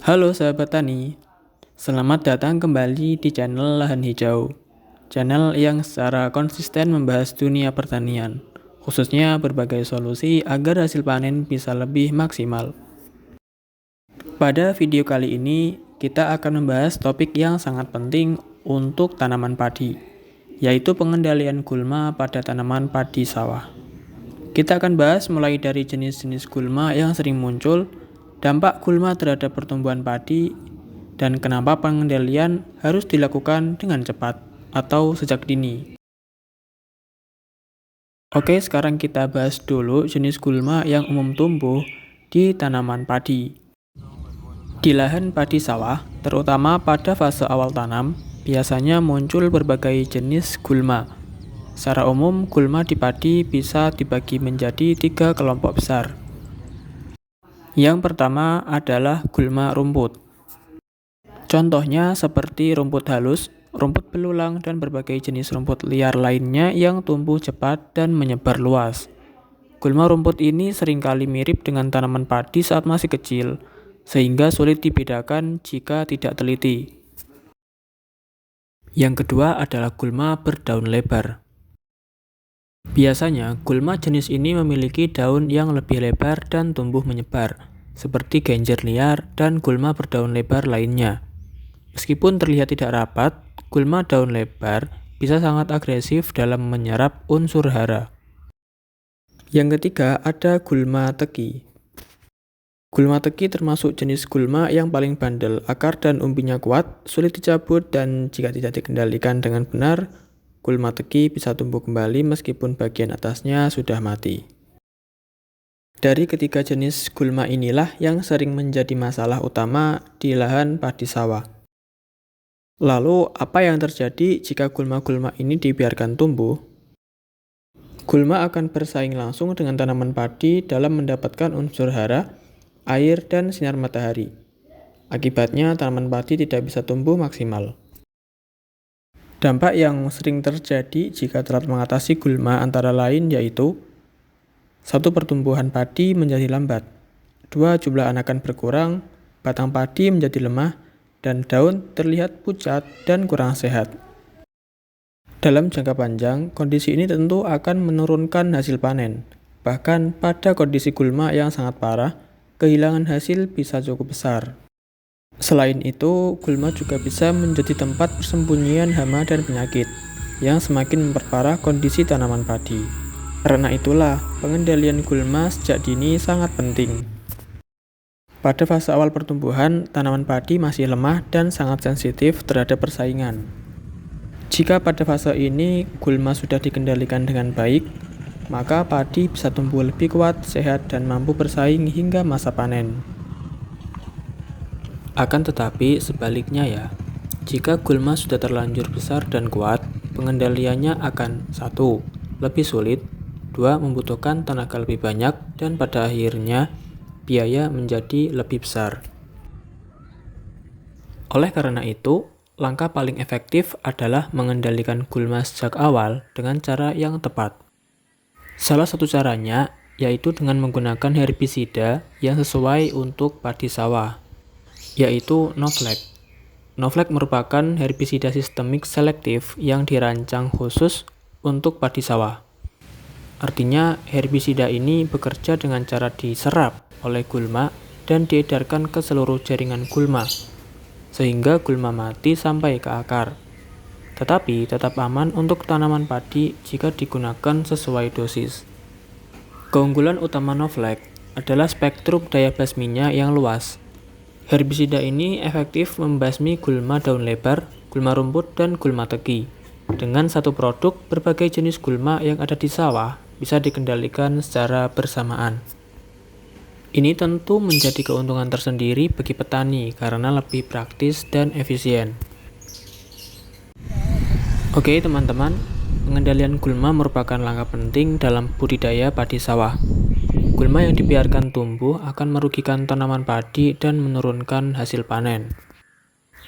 Halo sahabat tani, selamat datang kembali di channel Lahan Hijau. Channel yang secara konsisten membahas dunia pertanian, khususnya berbagai solusi agar hasil panen bisa lebih maksimal. Pada video kali ini, kita akan membahas topik yang sangat penting untuk tanaman padi, yaitu pengendalian gulma pada tanaman padi sawah. Kita akan bahas mulai dari jenis-jenis gulma yang sering muncul, dampak gulma terhadap pertumbuhan padi, dan kenapa pengendalian harus dilakukan dengan cepat atau sejak dini. Oke, sekarang kita bahas dulu jenis gulma yang umum tumbuh di tanaman padi. Di lahan padi sawah, terutama pada fase awal tanam, biasanya muncul berbagai jenis gulma. Secara umum, gulma di padi bisa dibagi menjadi 3 kelompok besar. Yang pertama adalah gulma rumput. Contohnya seperti rumput halus, rumput belulang, dan berbagai jenis rumput liar lainnya yang tumbuh cepat dan menyebar luas. Gulma rumput ini seringkali mirip dengan tanaman padi saat masih kecil, sehingga sulit dibedakan jika tidak teliti. Yang kedua adalah gulma berdaun lebar. Biasanya, gulma jenis ini memiliki daun yang lebih lebar dan tumbuh menyebar, seperti genjer liar dan gulma berdaun lebar lainnya. Meskipun terlihat tidak rapat, gulma daun lebar bisa sangat agresif dalam menyerap unsur hara. Yang ketiga ada gulma teki. Gulma teki termasuk jenis gulma yang paling bandel, akar dan umbinya kuat, sulit dicabut, dan jika tidak dikendalikan dengan benar, gulma teki bisa tumbuh kembali meskipun bagian atasnya sudah mati. Dari ketiga jenis gulma inilah yang sering menjadi masalah utama di lahan padi sawah. Lalu, apa yang terjadi jika gulma-gulma ini dibiarkan tumbuh? Gulma akan bersaing langsung dengan tanaman padi dalam mendapatkan unsur hara, air, dan sinar matahari. Akibatnya, tanaman padi tidak bisa tumbuh maksimal. Dampak yang sering terjadi jika telat mengatasi gulma antara lain yaitu 1. Pertumbuhan padi menjadi lambat. 2. Jumlah anakan berkurang, batang padi menjadi lemah, dan daun terlihat pucat dan kurang sehat. Dalam jangka panjang, kondisi ini tentu akan menurunkan hasil panen. Bahkan pada kondisi gulma yang sangat parah, kehilangan hasil bisa cukup besar. Selain itu, gulma juga bisa menjadi tempat persembunyian hama dan penyakit, yang semakin memperparah kondisi tanaman padi. Karena itulah, pengendalian gulma sejak dini sangat penting. Pada fase awal pertumbuhan, tanaman padi masih lemah dan sangat sensitif terhadap persaingan. Jika pada fase ini gulma sudah dikendalikan dengan baik, maka padi bisa tumbuh lebih kuat, sehat, dan mampu bersaing hingga masa panen. Akan tetapi sebaliknya ya, jika gulma sudah terlanjur besar dan kuat, pengendaliannya akan 1. Lebih sulit, 2. Membutuhkan tenaga lebih banyak, dan pada akhirnya biaya menjadi lebih besar. Oleh karena itu, langkah paling efektif adalah mengendalikan gulma sejak awal dengan cara yang tepat. Salah satu caranya yaitu dengan menggunakan herbisida yang sesuai untuk padi sawah, yaitu Novlek. Novlek merupakan herbisida sistemik selektif yang dirancang khusus untuk padi sawah. Artinya, herbisida ini bekerja dengan cara diserap oleh gulma dan diedarkan ke seluruh jaringan gulma, sehingga gulma mati sampai ke akar. Tetapi tetap aman untuk tanaman padi jika digunakan sesuai dosis. Keunggulan utama Novlek adalah spektrum daya basminya yang luas. Herbisida ini efektif membasmi gulma daun lebar, gulma rumput, dan gulma teki. Dengan satu produk, berbagai jenis gulma yang ada di sawah bisa dikendalikan secara bersamaan. Ini tentu menjadi keuntungan tersendiri bagi petani karena lebih praktis dan efisien. Oke teman-teman, pengendalian gulma merupakan langkah penting dalam budidaya padi sawah. Gulma yang dibiarkan tumbuh akan merugikan tanaman padi dan menurunkan hasil panen.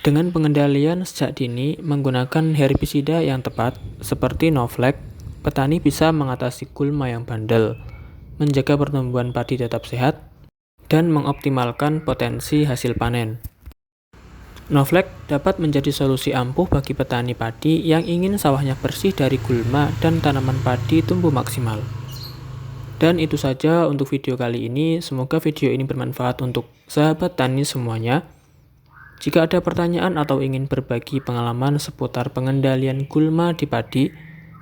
Dengan pengendalian sejak dini menggunakan herbisida yang tepat seperti Novlek, petani bisa mengatasi gulma yang bandel, menjaga pertumbuhan padi tetap sehat, dan mengoptimalkan potensi hasil panen. Novlek dapat menjadi solusi ampuh bagi petani padi yang ingin sawahnya bersih dari gulma dan tanaman padi tumbuh maksimal. Dan itu saja untuk video kali ini. Semoga video ini bermanfaat untuk sahabat tani semuanya. Jika ada pertanyaan atau ingin berbagi pengalaman seputar pengendalian gulma di padi,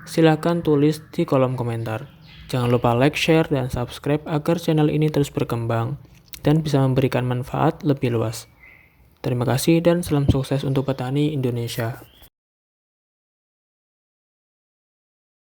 silakan tulis di kolom komentar. Jangan lupa like, share, dan subscribe agar channel ini terus berkembang dan bisa memberikan manfaat lebih luas. Terima kasih dan salam sukses untuk petani Indonesia.